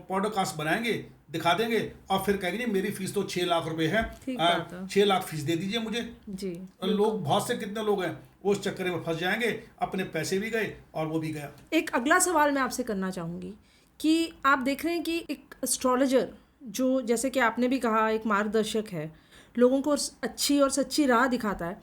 पॉडकास्ट बनाएंगे, दिखा देंगे, और फिर कहेंगे मेरी फीस तो 6 लाख रुपए है, 6 लाख फीस दे दीजिए मुझे। जी, लोग, बहुत से कितने लोग हैं वो उस चक्कर में फंस जाएंगे, अपने पैसे भी गए और वो भी गया। एक अगला सवाल मैं आपसे करना चाहूँगी कि आप देख रहे हैं कि एक एस्ट्रोलॉजर, जो जैसे कि आपने भी कहा एक मार्गदर्शक है, लोगों को अच्छी और सच्ची राह दिखाता है,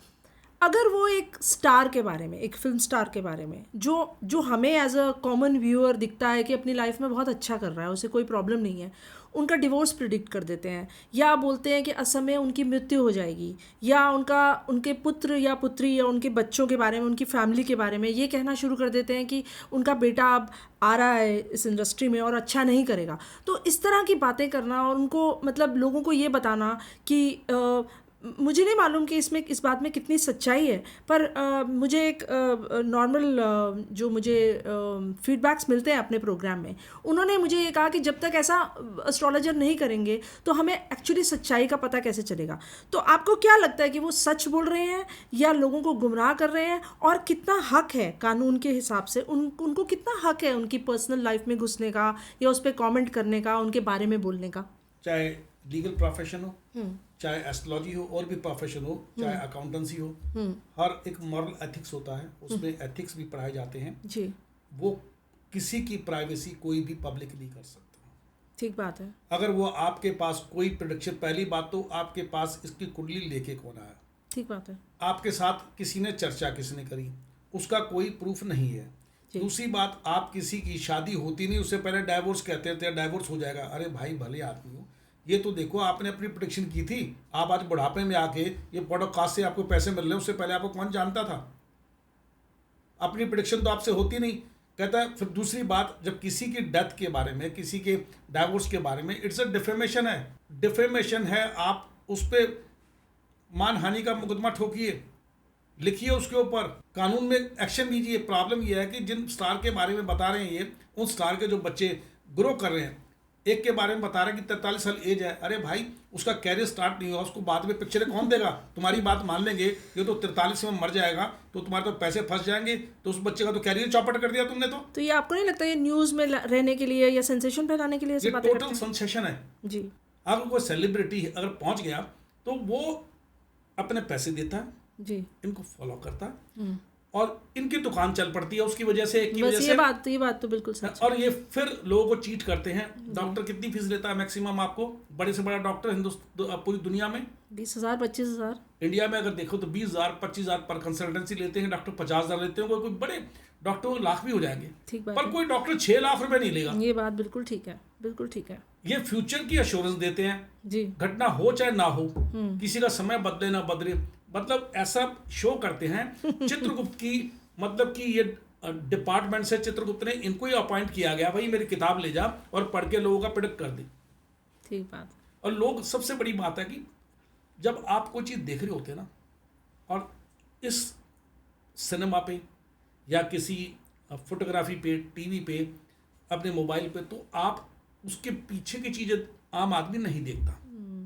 अगर वो एक स्टार के बारे में, एक फिल्म स्टार के बारे में, जो हमें एज अ कॉमन व्यूअर दिखता है कि अपनी लाइफ में बहुत अच्छा कर रहा है, उसे कोई प्रॉब्लम नहीं है, उनका डिवोर्स प्रिडिक्ट कर देते हैं, या बोलते हैं कि असमय उनकी मृत्यु हो जाएगी, या उनके पुत्र या पुत्री या उनके बच्चों के बारे में, उनकी फैमिली के बारे में ये कहना शुरू कर देते हैं कि उनका बेटा अब आ रहा है इस इंडस्ट्री में और अच्छा नहीं करेगा। तो इस तरह की बातें करना और उनको, मतलब लोगों को ये बताना कि मुझे नहीं मालूम कि इसमें इस बात में कितनी सच्चाई है, पर मुझे एक नॉर्मल जो मुझे फीडबैक्स मिलते हैं अपने प्रोग्राम में, उन्होंने मुझे ये कहा कि जब तक ऐसा एस्ट्रोलॉजर नहीं करेंगे तो हमें एक्चुअली सच्चाई का पता कैसे चलेगा। तो आपको क्या लगता है कि वो सच बोल रहे हैं या लोगों को गुमराह कर रहे हैं, और कितना हक है कानून के हिसाब से उनको कितना हक है उनकी पर्सनल लाइफ में घुसने का या उस पर कॉमेंट करने का, उनके बारे में बोलने का? चाहे लीगल प्रोफेशन हो, चाहे एस्ट्रोलॉजी हो, और भी प्रोफेशन हो, चाहे अकाउंटेंसी हो, हर एक मॉरल एथिक्स होता है, उसमें एथिक्स भी पढ़ाए जाते हैं जी। वो किसी की प्राइवेसी कोई भी पब्लिक नहीं कर सकता। ठीक बात है। अगर वो आपके पास कोई प्रोडिक्शन, पहली बात तो आपके पास इसकी कुंडली लेके कौन आया, ठीक बात है। आपके साथ किसी ने चर्चा किसने करी, उसका कोई प्रूफ नहीं है। दूसरी बात, आप किसी की शादी होती नहीं उससे पहले डाइवोर्स कहते थे, डाइवोर्स हो जाएगा। अरे भाई भले आदमी हो, ये तो देखो आपने अपनी प्रोडिक्शन की थी, आप आज बुढ़ापे में आके ये पॉडकास्ट से आपको पैसे मिल रहे हैं, उससे पहले आपको कौन जानता था? अपनी प्रोडिक्शन तो आपसे होती नहीं। कहता है फिर दूसरी बात, जब किसी की डेथ के बारे में, किसी के डाइवोर्स के बारे में, इट्स अ डिफेमेशन है, डिफेमेशन है। आप उस पर मानहानि का मुकदमा ठोकिए, लिखिए उसके ऊपर, कानून में एक्शन लीजिए। प्रॉब्लम यह है कि जिन स्टार के बारे में बता रहे हैं ये, उन स्टार के जो बच्चे ग्रो कर रहे हैं, एक के बारे में बता रहे हैं कि 43 साल एज है। अरे भाई उसका कैरियर स्टार्ट नहीं हुआ, उसको बाद में पिक्चरें कौन देगा? तुम्हारी बात मान लेंगे, ये तो 43 में मर जाएगा, तो तुम्हारे तो पैसे फंस जाएंगे, तो उस बच्चे का तो कैरियर चौपट कर दिया तुमने। तो ये आपको नहीं लगता ये न्यूज़ में रहने के लिए या सेंसेशन फैलाने के लिए ये टोटल सेंसेशन है जी। अगर कोई सेलिब्रिटी अगर पहुंच गया तो वो अपने पैसे देता है जी, इनको फॉलो करता है और इनकी दुकान चल पड़ती है उसकी वजह से, एक की बस वजह ये से। बात तो बिल्कुल सच है। और ये फिर लोगों को चीट करते हैं। डॉक्टर कितनी फीस लेता है मैक्सिमम? आपको बड़े से बड़ा डॉक्टर हिंदुस्तान पूरी दुनिया में 20,000 25,000। इंडिया में अगर देखो तो 20,000 25,000 पर कंसल्टेंसी लेते हैं डॉक्टर, 50,000 लेते हैं, कोई बड़े डॉक्टर लाख भी हो जाएंगे, ठीक बात पर कोई डॉक्टर 6 लाख रुपए नहीं लेगा। ये बात बिल्कुल ठीक है, बिल्कुल ठीक है। ये फ्यूचर की अश्योरेंस देते हैं जी, घटना हो चाहे ना हो, किसी का समय बदले ना बदले, मतलब ऐसा शो करते हैं। चित्रगुप्त की मतलब कि ये डिपार्टमेंट से चित्रगुप्त ने इनको ही अपॉइंट किया गया, भाई मेरी किताब ले जा और पढ़ के लोगों का प्रेडिक्ट कर दे। ठीक बात। और लोग, सबसे बड़ी बात है कि जब आप कोई चीज़ देख रहे होते हैं ना, और इस सिनेमा पे या किसी फोटोग्राफी पे, टीवी पे, अपने मोबाइल पे, तो आप उसके पीछे की चीज़ें आम आदमी नहीं देखता।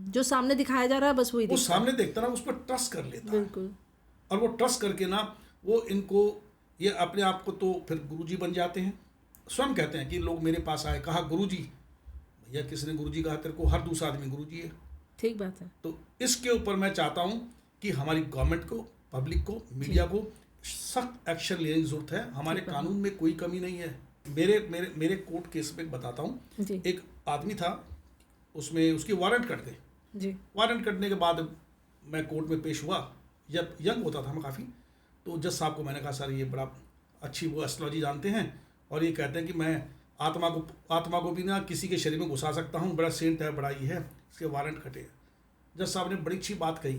जो सामने दिखाया जा रहा है बस वही वो सामने देखता ना, उस पर ट्रस्ट कर लेता है। बिल्कुल। और वो ट्रस्ट करके ना वो इनको, ये अपने आप को तो फिर गुरुजी बन जाते हैं। स्वयं कहते हैं कि लोग मेरे पास आए, कहा गुरुजी, भैया किसने गुरुजी कहा तेरे को? हर दूसरा आदमी गुरुजी है। ठीक बात है। तो इसके ऊपर मैं चाहता हूँ कि हमारी गवर्नमेंट को, पब्लिक को, मीडिया को सख्त एक्शन लेने की जरूरत है। हमारे कानून में कोई कमी नहीं है। मेरे कोर्ट केस में बताता हूँ। एक आदमी था, उसमें उसकी वारंट कट गए जी। वारंट कटने के बाद मैं कोर्ट में पेश हुआ, जब यंग होता था मैं काफ़ी, तो जज साहब को मैंने कहा सर ये बड़ा अच्छी वो एस्ट्रोलॉजी जानते हैं और ये कहते हैं कि मैं आत्मा को भी ना किसी के शरीर में घुसा सकता हूँ, बड़ा सेंट है, बड़ा ये है, इसके वारंट कटे। जज साहब ने बड़ी अच्छी बात कही,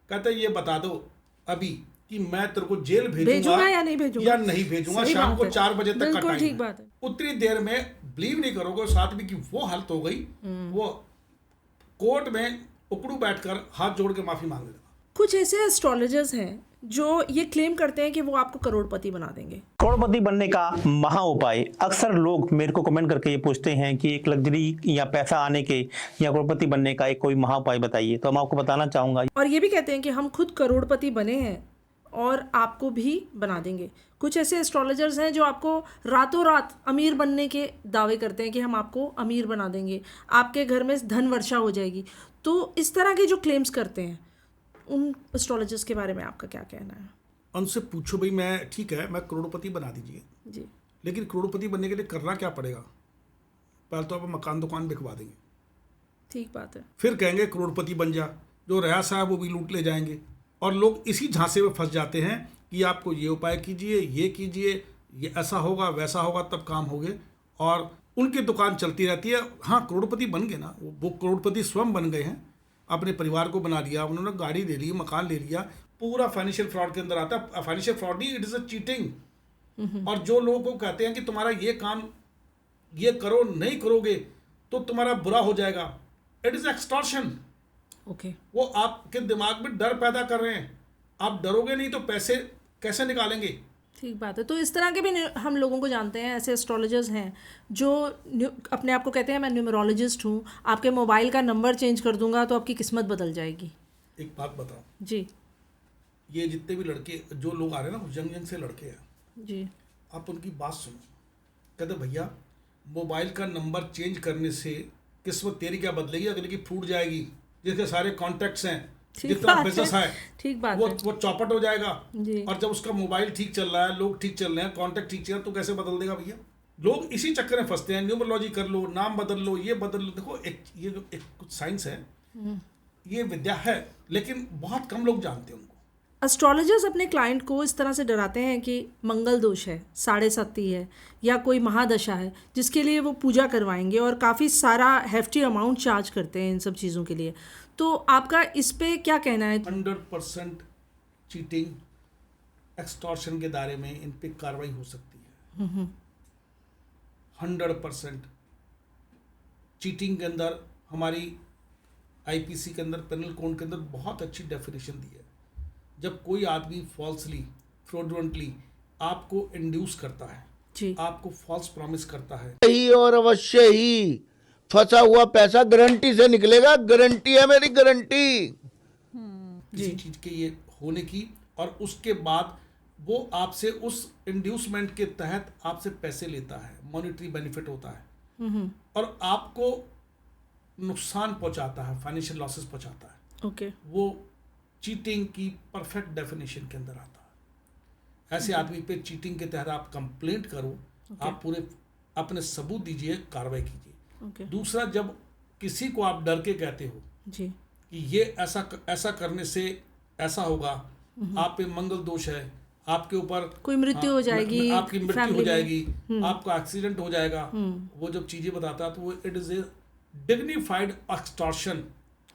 कहते ये बता दो अभी कि मैं तेरे को जेल भेजूंगा या नहीं भेजूंगा शाम को 4 बजे तक का टाइम। ठीक बात है। उतनी देर में बिलीव नहीं करोगे साथ में कि वो हालत हो गई, वो कोर्ट में उकड़ू बैठकर हाथ जोड़ के माफी मांगने लगा। कुछ ऐसे एस्ट्रोलॉजर्स हैं जो ये क्लेम करते हैं कि वो आपको करोड़पति बना देंगे। करोड़पति बनने का महा उपाय। अक्सर लोग मेरे को कमेंट करके ये पूछते हैं कि एक लग्जरी या पैसा आने के या करोड़पति बनने का एक कोई महा उपाय बताइए, तो हम आपको बताना चाहूंगा। और ये भी कहते हैं कि हम खुद करोड़पति बने हैं और आपको भी बना देंगे। कुछ ऐसे एस्ट्रोलॉजर्स हैं जो आपको रातों रात अमीर बनने के दावे करते हैं कि हम आपको अमीर बना देंगे, आपके घर में धन वर्षा हो जाएगी। तो इस तरह के जो क्लेम्स करते हैं, उन एस्ट्रोलॉजर्स के बारे में आपका क्या कहना है? उनसे पूछो भाई, मैं ठीक है, मैं करोड़पति बना दीजिए जी, लेकिन करोड़पति बनने के लिए करना क्या पड़ेगा? पहले तो आप मकान दुकान बिकवा देंगे, ठीक बात है, फिर कहेंगे करोड़पति बन जा, जो रयासा है वो भी लूट ले जाएंगे। और लोग इसी झांसे में फंस जाते हैं कि आपको ये उपाय कीजिए, ये कीजिए, ये ऐसा होगा वैसा होगा तब काम होंगे, और उनकी दुकान चलती रहती है। हाँ, करोड़पति बन गए ना, वो करोड़पति स्वयं बन गए हैं, अपने परिवार को बना लिया, उन्होंने गाड़ी ले ली, मकान ले लिया, पूरा फाइनेंशियल फ्रॉड के अंदर आता है। फाइनेंशियल फ्रॉड नहीं, इट इज़ अ चीटिंग। और जो लोगों को कहते हैं कि तुम्हारा ये काम ये करो, नहीं करोगे तो तुम्हारा बुरा हो जाएगा, इट इज़ एक्सटॉर्शन। ओके वो आपके दिमाग में डर पैदा कर रहे हैं। आप डरोगे नहीं तो पैसे कैसे निकालेंगे? ठीक बात है। तो इस तरह के भी हम लोगों को जानते हैं, ऐसे एस्ट्रोलॉजर्स हैं जो अपने आप को कहते हैं मैं न्यूमरोलॉजिस्ट हूँ, आपके मोबाइल का नंबर चेंज कर दूंगा तो आपकी किस्मत बदल जाएगी। एक बात बताओ जी ये जितने भी लड़के जो लोग आ रहे हैं ना, यंग यंग से लड़के हैं, जी आप उनकी बात सुनो। कहते भैया मोबाइल का नंबर चेंज करने से किस्मत तेरी क्या बदलेगी? अगले की फूट जाएगी, जिसके सारे कॉन्टैक्ट्स हैं, ठीक जितना बात बिजनेस है, है ठीक बात वो है। वो चौपट हो जाएगा। जी और जब उसका मोबाइल ठीक चल रहा है, लोग ठीक चल रहे हैं, कॉन्टैक्ट ठीक चल रहा है, तो कैसे बदल देगा भैया? लोग इसी चक्कर में फंसते हैं, न्यूमरोलॉजी कर लो, नाम बदल लो, ये बदल लो। देखो ये जो एक कुछ साइंस है, ये विद्या है, लेकिन बहुत कम लोग जानते हैं उनको। एस्ट्रोलॉजर्स अपने क्लाइंट को इस तरह से डराते हैं कि मंगल दोष है, 7.5 है या कोई महादशा है जिसके लिए वो पूजा करवाएंगे और काफ़ी सारा हेफ्टी अमाउंट चार्ज करते हैं इन सब चीज़ों के लिए। तो आपका इस पे क्या कहना है? 100% चीटिंग, एक्सटॉर्शन के दायरे में इन पे कार्रवाई हो सकती है। 100% चीटिंग के अंदर हमारी आईपीसी के अंदर, पेनल कोड के अंदर बहुत अच्छी डेफिनेशन दी है। जब कोई आदमी फॉल्सली, फ्रॉडुलेंटली आपको इंड्यूस करता है, जी आपको फॉल्स प्रॉमिस करता है, ही और अवश्य ही फंसा हुआ पैसा गारंटी से निकलेगा, गारंटी है मेरी, गारंटी। किसी चीज के ये होने की, और उसके बाद वो आपसे उस इंड्यूसमेंट के तहत आपसे पैसे लेता है, मॉनेटरी बेनिफिट होता है और आपको नुकसान पहुंचाता है, फाइनेंशियल लॉसेस पहुंचाता है। ओके वो चीटिंग की परफेक्ट डेफिनेशन के अंदर आता है। ऐसे आदमी पे चीटिंग के तहत आप कंप्लेंट करो, आप पूरे अपने सबूत दीजिए, कार्रवाई कीजिए। ओके दूसरा, जब किसी को आप डर के कहते हो जी कि ये ऐसा करने से ऐसा होगा, आप पे मंगल दोष है, आपके ऊपर कोई मृत्यु हो जाएगी, आपकी मृत्यु family हो में। जाएगी, आपका एक्सीडेंट हो जाएगा, वो जब चीजें बताता है तो वो it is a dignified extortion.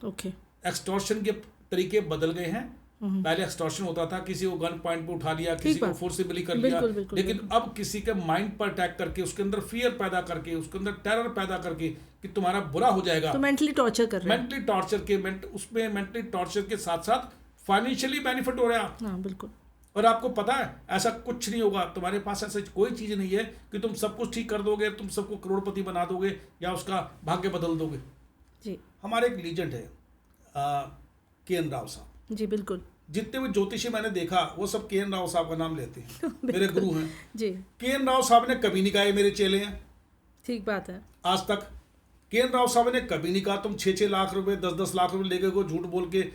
Okay extortion के तरीके बदल गए हैं। पहले एक्सटॉर्शन होता था, किसी को गन पॉइंट पे उठा लिया, किसी को बात। फोर्सिबली कर लिया, बिल्कुल, बिल्कुल, लेकिन अब किसी के माइंड पर अटैक करके, उसके अंदर फियर पैदा करके, उसके अंदर टेरर पैदा करके कि तुम्हारा बुरा हो जाएगा, तो मेंटली टॉर्चर कर रहे हैं। मेंटली टॉर्चर के उसमें मेंटली टॉर्चर के साथ साथ फाइनेंशियली बेनिफिट हो रहा है। हाँ बिल्कुल। और आपको पता है ऐसा कुछ नहीं होगा, तुम्हारे पास ऐसा कोई चीज नहीं है कि तुम सब कुछ ठीक कर दोगे, तुम सबको करोड़पति बना दोगे या उसका भाग्य बदल दोगे। जी हमारे एक लीजेंड है के.एन. राव साहब। जी बिल्कुल। जितने भी ज्योतिषी मैंने देखा वो सब के.एन. राव साहब का नाम लेते हैं, मेरे गुरु हैं। जी के.एन. राव साहब ने कभी नहीं कहा ये मेरे चेले हैं, ठीक बात है। आज तक के.एन. राव साहब ने कभी नहीं कहा तुम 6-6 लाख रुपए, 10-10 लाख रुपए लेके को झूठ बोल के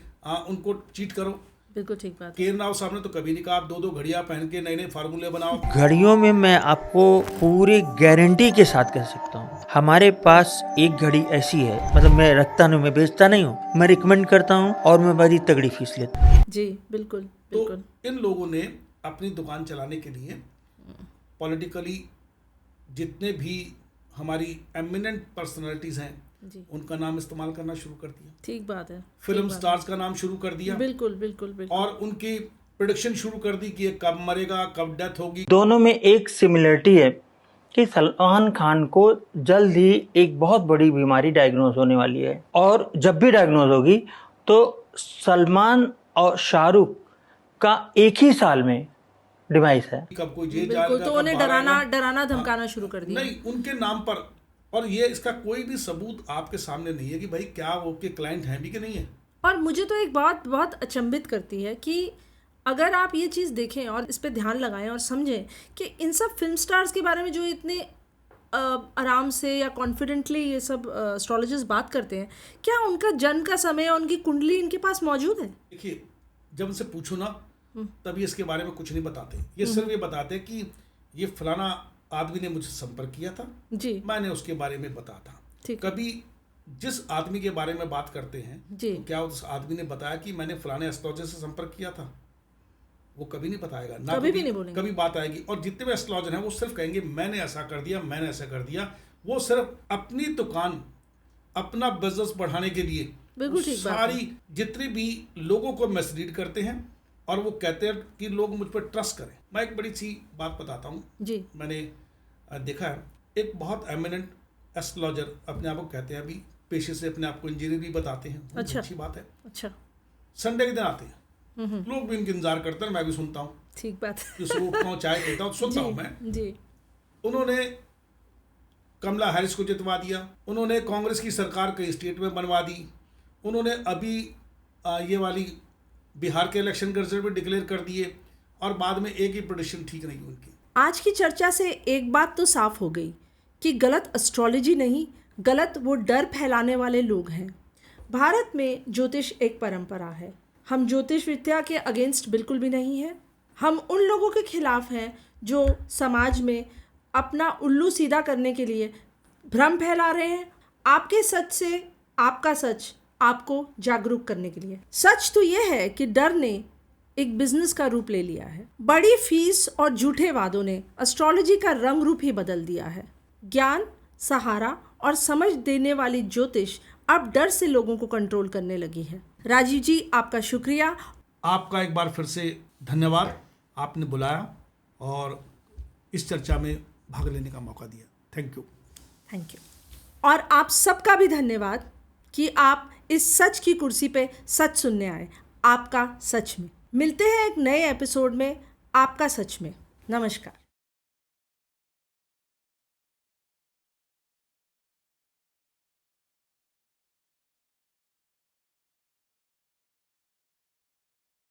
उनको चीट करो। बिल्कुल ठीक बात है। के.एन. राव साहब ने तो कभी नहीं कहा आप 2-2 घड़ियां पहन के नए नए फार्मूले बनाओ। घड़ियों में मैं आपको पूरी गारंटी के साथ कह सकता हूँ, हमारे पास एक घड़ी ऐसी है, मतलब मैं रखता नहीं, मैं बेचता नहीं हूँ, मैं रिकमेंड करता हूँ और मैं बड़ी तगड़ी फीस लेता हूँ। जी बिल्कुल तो बिल्कुल। इन लोगों ने अपनी दुकान चलाने के लिए पॉलिटिकली जितने भी हमारी एमिनेंट पर्सनालिटीज हैं जी उनका नाम इस्तेमाल करना शुरू कर दिया, ठीक बात है। फिल्म स्टार्स का नाम शुरू कर दिया, बिल्कुल बिल्कुल बिल्कुल। और उनकी प्रोडिक्शन शुरू कर दी कि ये कब मरेगा, कब डेथ होगी। दोनों में एक सिमिलरिटी है कि सलमान खान को जल्द ही एक बहुत बड़ी बीमारी डायग्नोज होने वाली है, और जब भी डायग्नोज होगी तो सलमान और शाहरुख का एक ही साल में डिवाइस है। कब कोई जेल बिल्कुल, जाएगा, तो कब उन्हें बाहर डराना आएगा। डराना धमकाना शुरू कर दिया। नहीं, उनके नाम पर, और ये इसका कोई भी सबूत आपके सामने नहीं है कि भाई क्या वो के क्लाइंट हैं भी कि नहीं है। और मुझे तो एक बात बहुत अचंभित करती है कि अगर आप ये चीज़ देखें और इस पे ध्यान लगाएं और समझें कि इन सब फिल्म स्टार्स के बारे में जो इतने आराम से या कॉन्फिडेंटली ये सब एस्ट्रोलॉजर्स बात करते हैं, क्या उनका जन्म का समय और उनकी कुंडली इनके पास मौजूद है? देखिए, जब उनसे पूछो ना तभी इसके बारे में कुछ नहीं बताते। ये सिर्फ ये बताते कि ये फलाना आदमी ने मुझसे संपर्क किया था जी, मैंने उसके बारे में बताया था। ठीक। कभी जिस आदमी के बारे में बात करते हैं जी। तो क्या उस आदमी ने बताया कि मैंने फलाने एस्ट्रोलॉजर से संपर्क किया था? वो कभी नहीं बताएगा, ना कभी भी नहीं बोलेंगे। कभी बात आएगी। और जितने भी एस्ट्रोलॉजर हैं वो सिर्फ कहेंगे मैंने ऐसा कर दिया, मैंने ऐसा कर दिया। वो सिर्फ अपनी दुकान, अपना बिजनेस बढ़ाने के लिए बिल्कुल ठीक बात है। सारी जितने भी लोगों को मिसलीड करते हैं और वो कहते हैं कि लोग मुझ पर ट्रस्ट करें। मैं एक बड़ी सी बात बताता हूँ। जी मैंने देखा है, एक बहुत एमिनेंट एस्ट्रोलॉजर अपने आप को कहते हैं अभी पेशे से अपने आप को इंजीनियर भी बताते हैं, बहुत अच्छा। अच्छी बात है। अच्छा, संडे के दिन आते हैं, लोग भी इनका इंतजार करते हैं, मैं भी सुनता हूँ, ठीक बात है। सुबह उठता हूँ, चाय पीता हूँ, सुनता हूँ मैं। जी, उन्होंने कमला हैरिस को जितवा दिया, उन्होंने कांग्रेस की सरकार कई स्टेट में बनवा दी, उन्होंने अभी ये वाली बिहार के इलेक्शन के रिजल्ट भी डिक्लेयर कर दिए, और बाद में एक ही प्रेडिक्शन ठीक नहीं उनकी। आज की चर्चा से एक बात तो साफ हो गई कि गलत एस्ट्रोलॉजी नहीं, गलत वो डर फैलाने वाले लोग हैं। भारत में ज्योतिष एक परंपरा है। हम ज्योतिष विद्या के अगेंस्ट बिल्कुल भी नहीं हैं। हम उन लोगों के खिलाफ हैं जो समाज में अपना उल्लू सीधा करने के लिए भ्रम फैला रहे हैं। आपके सच से आपका सच आपको जागरूक करने के लिए। सच तो यह है कि डर ने एक बिजनेस का रूप ले लिया है। बड़ी फीस और झूठे वादों ने एस्ट्रोलॉजी का रंग रूप ही बदल दिया है। ज्ञान, सहारा और समझ देने वाली ज्योतिष अब डर से लोगों को कंट्रोल करने लगी है। राजीव जी, आपका शुक्रिया। आपका एक बार फिर से धन्यवाद, आपने बुलाया और इस चर्चा में भाग लेने का मौका दिया। Thank you. Thank you. और आप सबका भी धन्यवाद कि आप इस सच की कुर्सी पे सच सुनने आए। आपका सच में। मिलते हैं एक नए एपिसोड में आपका सच में। नमस्कार।